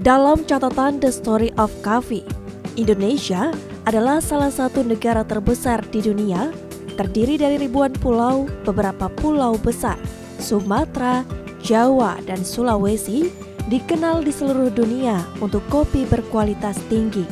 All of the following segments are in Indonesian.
Dalam catatan The Story of Coffee, Indonesia adalah salah satu negara terbesar di dunia, terdiri dari ribuan pulau, beberapa pulau besar. Sumatera, Jawa, dan Sulawesi dikenal di seluruh dunia untuk kopi berkualitas tinggi.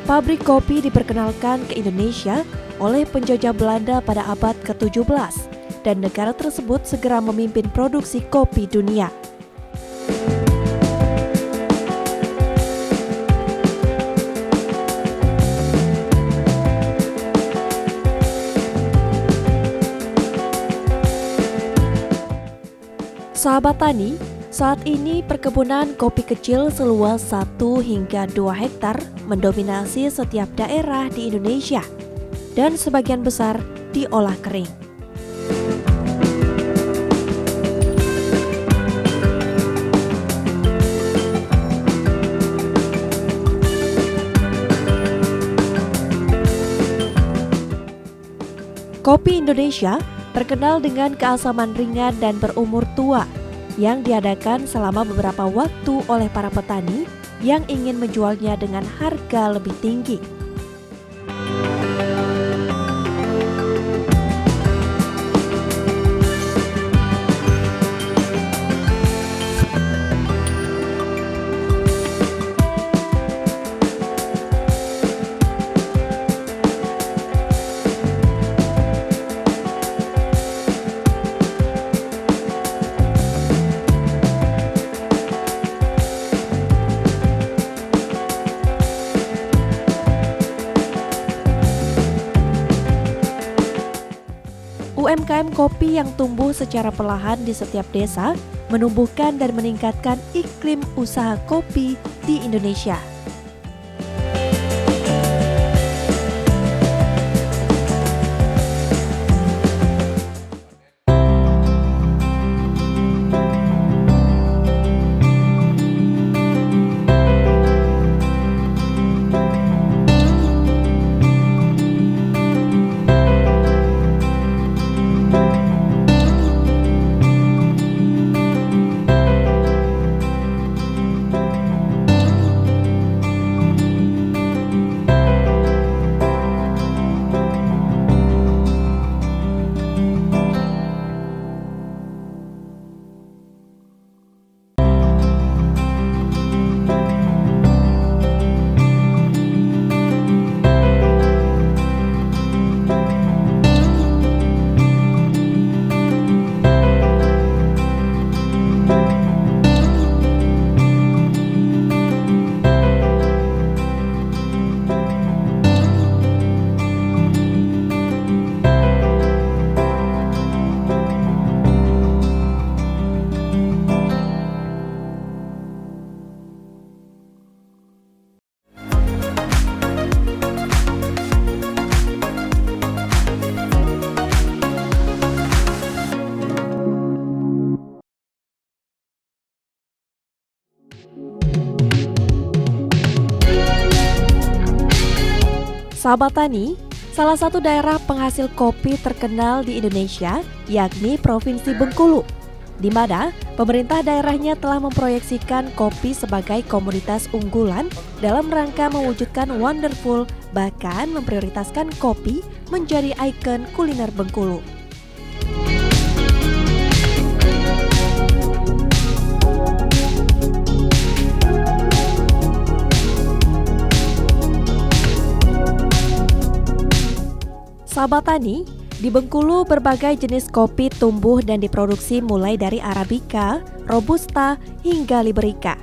Pabrik kopi diperkenalkan ke Indonesia oleh penjajah Belanda pada abad ke-17 dan negara tersebut segera memimpin produksi kopi dunia. Sahabat tani, saat ini perkebunan kopi kecil seluas 1 hingga 2 hektar mendominasi setiap daerah di Indonesia dan sebagian besar diolah kering. Kopi Indonesia terkenal dengan keasaman ringan dan berumur tua yang diadakan selama beberapa waktu oleh para petani yang ingin menjualnya dengan harga lebih tinggi. UMKM kopi yang tumbuh secara perlahan di setiap desa menumbuhkan dan meningkatkan iklim usaha kopi di Indonesia. Sahabat tani, salah satu daerah penghasil kopi terkenal di Indonesia yakni Provinsi Bengkulu, di mana pemerintah daerahnya telah memproyeksikan kopi sebagai komoditas unggulan dalam rangka mewujudkan Wonderful, bahkan memprioritaskan kopi menjadi ikon kuliner Bengkulu. Sahabat tani, di Bengkulu berbagai jenis kopi tumbuh dan diproduksi mulai dari Arabica, Robusta, hingga Liberica.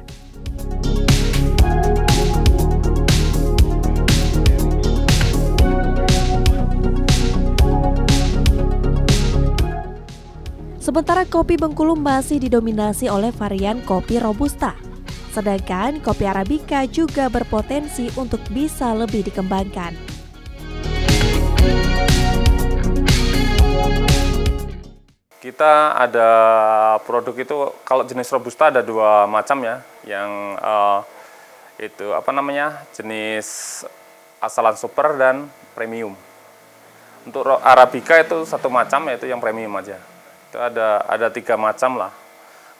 Sementara kopi Bengkulu masih didominasi oleh varian kopi Robusta, sedangkan kopi Arabica juga berpotensi untuk bisa lebih dikembangkan. Kita ada produk itu, kalau jenis Robusta ada 2 macam ya. itu jenis asalan super dan premium. Untuk Arabica itu satu macam, yaitu yang premium aja. Itu ada 3 macam lah.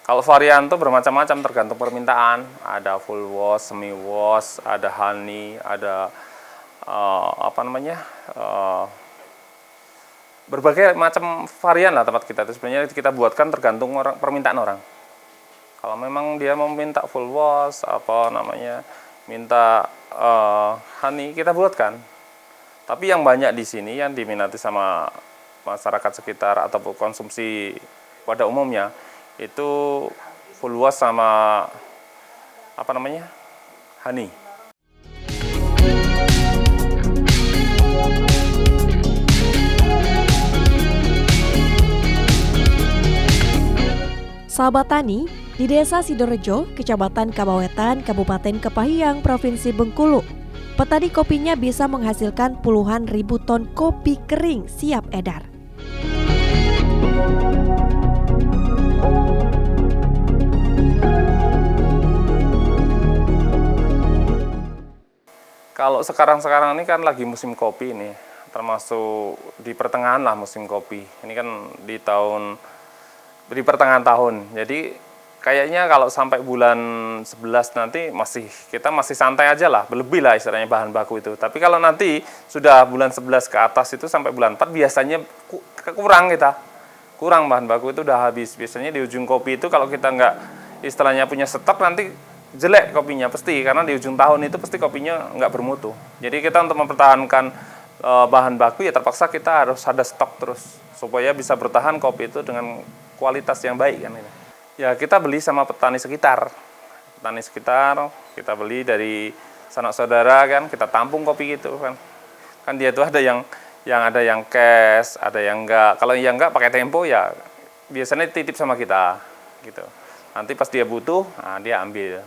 Kalau varian itu bermacam-macam tergantung permintaan. Ada full wash, semi wash, ada honey, ada berbagai macam varian lah tempat kita itu. Sebenarnya kita buatkan tergantung permintaan orang. Kalau memang dia mau minta full wash, minta honey, kita buatkan. Tapi yang banyak di sini yang diminati sama masyarakat sekitar ataupun konsumsi pada umumnya itu full wash sama honey. Sahabat Tani, di Desa Sidorejo, Kecamatan Kabawetan, Kabupaten Kepahyang, Provinsi Bengkulu, petani kopinya bisa menghasilkan puluhan ribu ton kopi kering siap edar. Kalau sekarang ini kan lagi musim kopi ini, termasuk di pertengahan lah musim kopi. Ini kan di pertengahan tahun. Jadi kayaknya kalau sampai bulan 11 nanti kita masih santai aja lah, berlebih lah istilahnya bahan baku itu. Tapi kalau nanti sudah bulan 11 ke atas itu sampai bulan 4 biasanya kurang bahan baku itu udah habis. Biasanya di ujung kopi itu kalau kita nggak istilahnya punya stok nanti jelek kopinya pasti, karena di ujung tahun itu pasti kopinya nggak bermutu. Jadi kita untuk mempertahankan bahan baku ya terpaksa kita harus ada stok terus supaya bisa bertahan kopi itu dengan kualitas yang baik kan ini. Ya kita beli sama petani sekitar, kita beli dari sanak saudara kan, kita tampung kopi gitu kan. Kan dia itu ada yang cash, ada yang enggak. Kalau yang enggak pakai tempo ya biasanya titip sama kita gitu. Nanti pas dia butuh, dia ambil.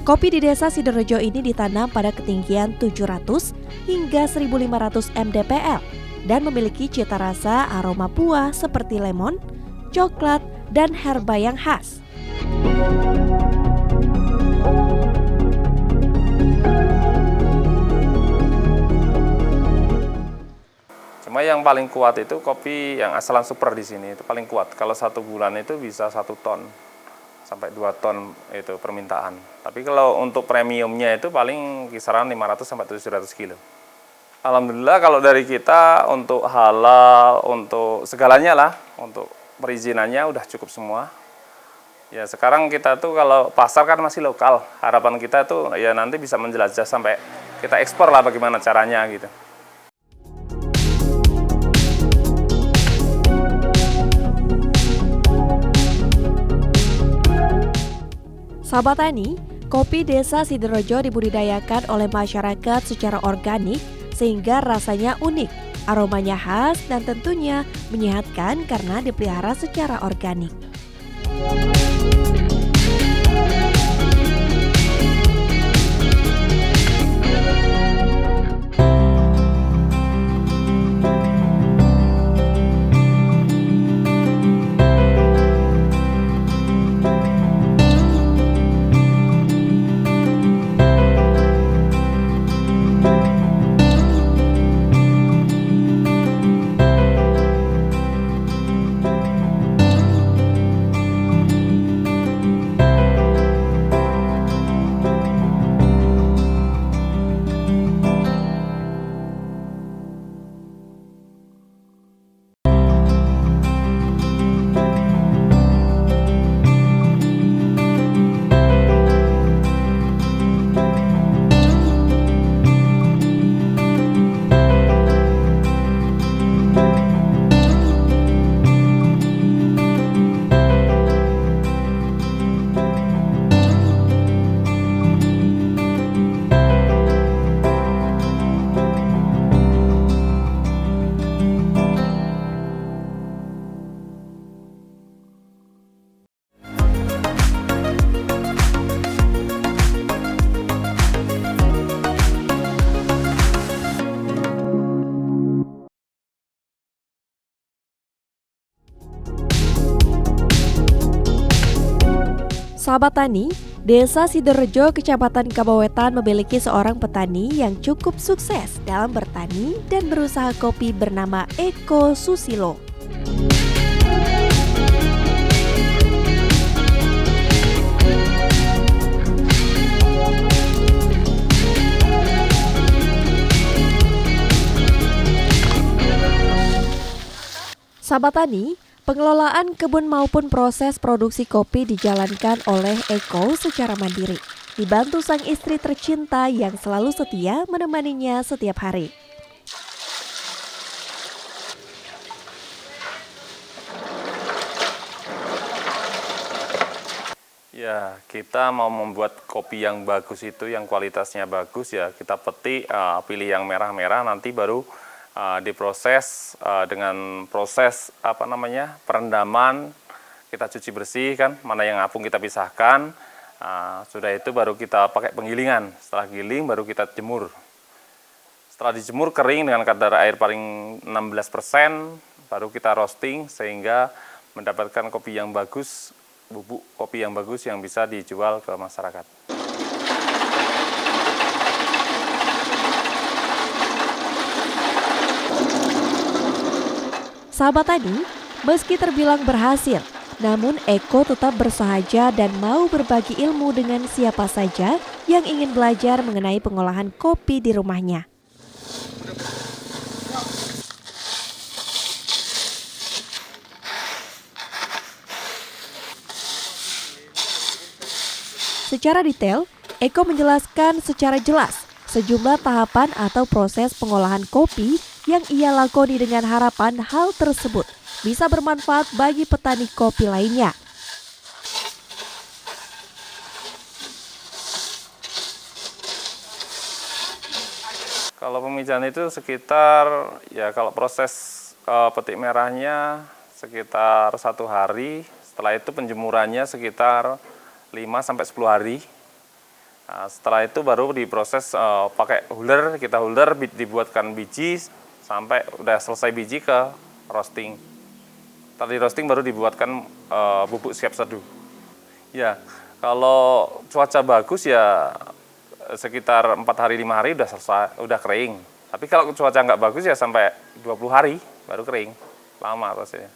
Kopi di Desa Sidorejo ini ditanam pada ketinggian 700 hingga 1500 mdpl dan memiliki cita rasa aroma buah seperti lemon, coklat, dan herba yang khas. Cuma yang paling kuat itu kopi yang asalan super di sini itu paling kuat. Kalau 1 bulan itu bisa 1 ton sampai 2 ton itu permintaan. Tapi kalau untuk premiumnya itu paling kisaran 500 sampai 700 kilo. Alhamdulillah kalau dari kita untuk halal, untuk segalanya lah, untuk perizinannya udah cukup semua. Ya sekarang kita tuh kalau pasar kan masih lokal. Harapan kita tuh ya nanti bisa menjelajah sampai kita ekspor lah bagaimana caranya gitu. Sahabat Tani, kopi Desa Sidorejo dibudidayakan oleh masyarakat secara organik sehingga rasanya unik, aromanya khas dan tentunya menyehatkan karena dipelihara secara organik. Sahabat tani, Desa Sidorejo, Kecamatan Kabawetan memiliki seorang petani yang cukup sukses dalam bertani dan berusaha kopi bernama Eko Susilo. Sahabat tani, pengelolaan kebun maupun proses produksi kopi dijalankan oleh Eko secara mandiri, dibantu sang istri tercinta yang selalu setia menemaninya setiap hari. Ya, kita mau membuat kopi yang bagus itu, yang kualitasnya bagus ya, kita petik, pilih yang merah-merah, nanti baru diproses dengan proses perendaman. Kita cuci bersih kan, mana yang apung kita pisahkan. Sudah itu baru kita pakai penggilingan. Setelah giling baru kita jemur. Setelah dijemur kering dengan kadar air paling 16%, baru kita roasting sehingga mendapatkan kopi yang bagus, bubuk kopi yang bagus yang bisa dijual ke masyarakat. Sahabat tani, meski terbilang berhasil, namun Eko tetap bersahaja dan mau berbagi ilmu dengan siapa saja yang ingin belajar mengenai pengolahan kopi di rumahnya. Secara detail, Eko menjelaskan secara jelas sejumlah tahapan atau proses pengolahan kopi yang ia lakoni dengan harapan hal tersebut bisa bermanfaat bagi petani kopi lainnya. Kalau pemijahan itu sekitar, ya kalau proses petik merahnya sekitar 1 hari, setelah itu penjemurannya sekitar 5-10 hari. Nah, setelah itu baru diproses pakai huller, kita huller, dibuatkan biji sampai udah selesai biji ke roasting. Tadi roasting baru dibuatkan bubuk siap seduh. Ya, kalau cuaca bagus ya sekitar 4 hari 5 hari udah selesai, udah kering. Tapi kalau cuaca nggak bagus ya sampai 20 hari baru kering. Lama prosesnya.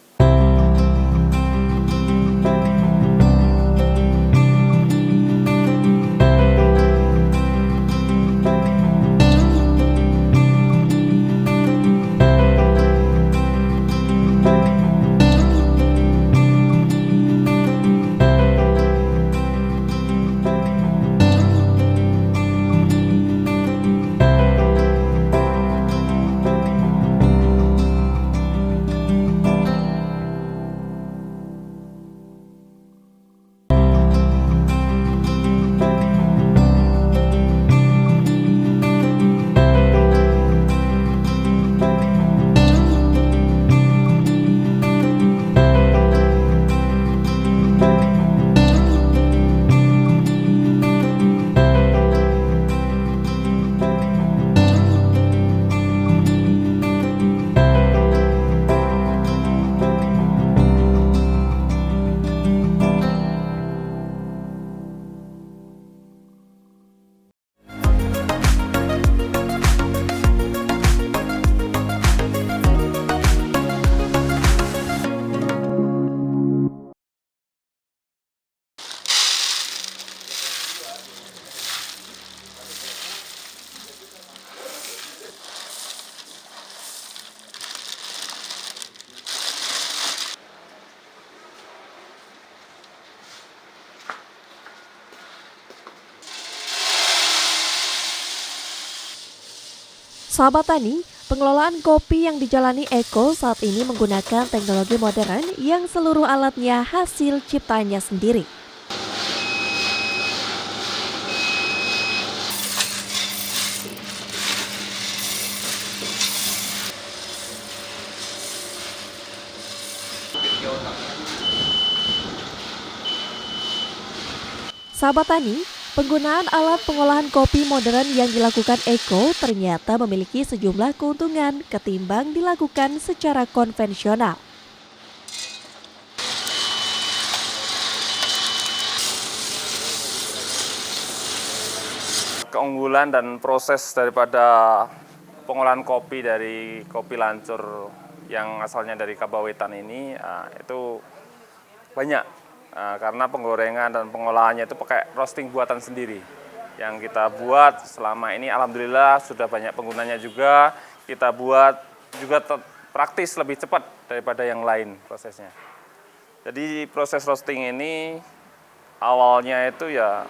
Sahabat tani, pengelolaan kopi yang dijalani Eko saat ini menggunakan teknologi modern yang seluruh alatnya hasil ciptaannya sendiri. Sahabat tani, penggunaan alat pengolahan kopi modern yang dilakukan Eko ternyata memiliki sejumlah keuntungan ketimbang dilakukan secara konvensional. keunggulan dan proses daripada pengolahan kopi dari kopi lancur yang asalnya dari Kabawetan ini itu banyak. Karena penggorengan dan pengolahannya itu pakai roasting buatan sendiri. Yang kita buat selama ini alhamdulillah sudah banyak penggunanya juga. Kita buat juga praktis, lebih cepat daripada yang lain prosesnya. Jadi proses roasting ini awalnya itu ya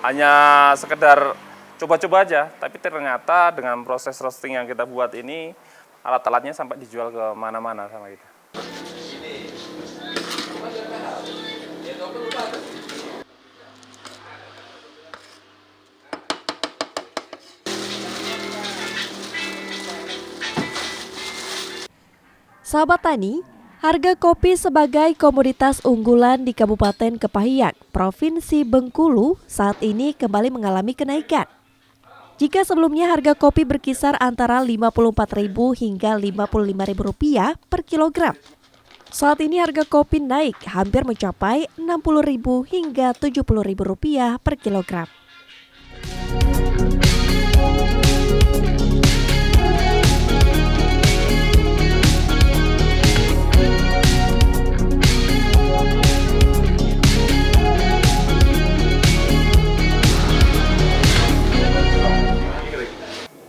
hanya sekedar coba-coba aja, tapi ternyata dengan proses roasting yang kita buat ini alat-alatnya sampai dijual ke mana-mana sama kita. Sahabat Tani, harga kopi sebagai komoditas unggulan di Kabupaten Kepahyang, Provinsi Bengkulu saat ini kembali mengalami kenaikan. Jika sebelumnya harga kopi berkisar antara Rp54.000 hingga Rp55.000 per kilogram, saat ini harga kopi naik hampir mencapai Rp60.000 hingga Rp70.000 per kilogram.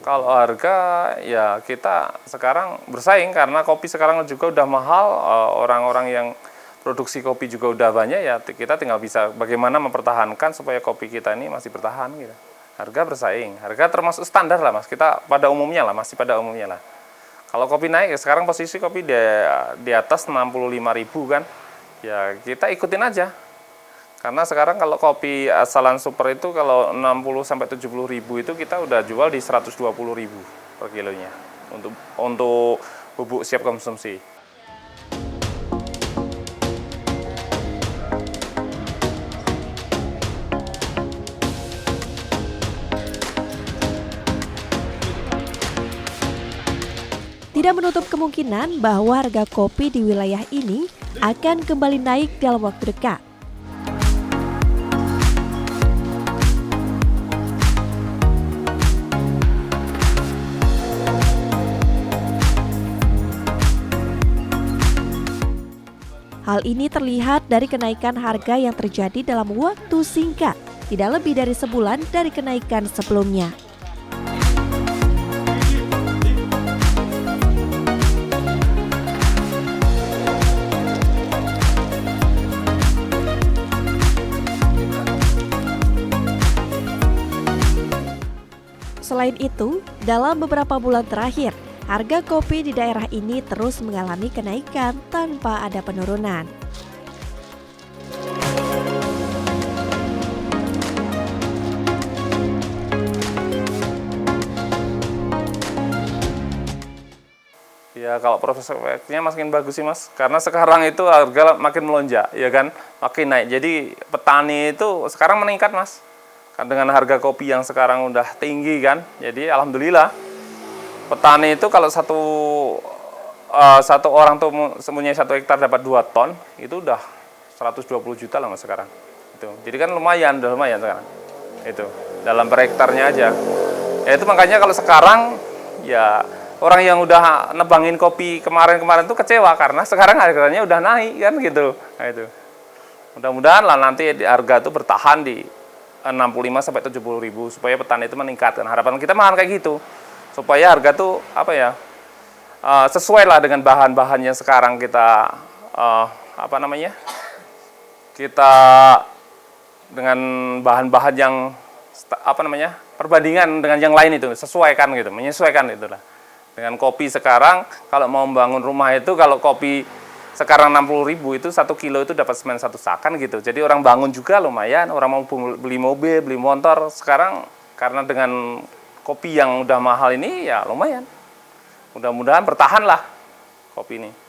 Kalau harga ya kita sekarang bersaing karena kopi sekarang juga udah mahal, orang-orang yang produksi kopi juga udah banyak ya, kita tinggal bisa bagaimana mempertahankan supaya kopi kita ini masih bertahan gitu. Harga bersaing, harga termasuk standar lah Mas, kita pada umumnya lah, masih pada umumnya lah. Kalau kopi naik, sekarang posisi kopi di atas 65.000 kan, ya kita ikutin aja. Karena sekarang kalau kopi asalan super itu kalau 60-70.000 itu kita udah jual di 120.000 per kilonya untuk bubuk siap konsumsi. Tidak menutup kemungkinan bahwa harga kopi di wilayah ini akan kembali naik dalam waktu dekat. Hal ini terlihat dari kenaikan harga yang terjadi dalam waktu singkat, tidak lebih dari sebulan dari kenaikan sebelumnya. Selain itu, dalam beberapa bulan terakhir, harga kopi di daerah ini terus mengalami kenaikan tanpa ada penurunan. Ya kalau prospeknya makin bagus sih Mas, karena sekarang itu harga makin melonjak, ya kan, makin naik. Jadi petani itu sekarang meningkat Mas, kan dengan harga kopi yang sekarang udah tinggi kan, jadi alhamdulillah. Petani itu kalau satu orang tuh mempunyai 1 hektar dapat 2 ton, itu udah 120 juta lah Mas sekarang. Itu. Jadi kan lumayan, udah lumayan sekarang. Itu dalam per hektarnya aja. Ya itu makanya kalau sekarang ya orang yang udah nebangin kopi kemarin-kemarin tuh kecewa karena sekarang harganya udah naik kan gitu. Nah itu. Mudah-mudahan lah nanti harga tuh bertahan di 65-70.000 supaya petani itu meningkatkan. Harapan kita malah kayak gitu. Supaya harga tuh sesuai lah dengan bahan-bahan yang sekarang kita kita dengan bahan-bahan yang perbandingan dengan yang lain itu sesuaikan gitu, menyesuaikan itulah. Dengan kopi sekarang kalau mau membangun rumah itu kalau kopi sekarang 60.000 itu 1 kilo itu dapat semen 1 sakan gitu. Jadi orang bangun juga lumayan, orang mau beli mobil, beli motor sekarang karena dengan kopi yang udah mahal ini ya lumayan. Mudah-mudahan bertahan lah kopi ini.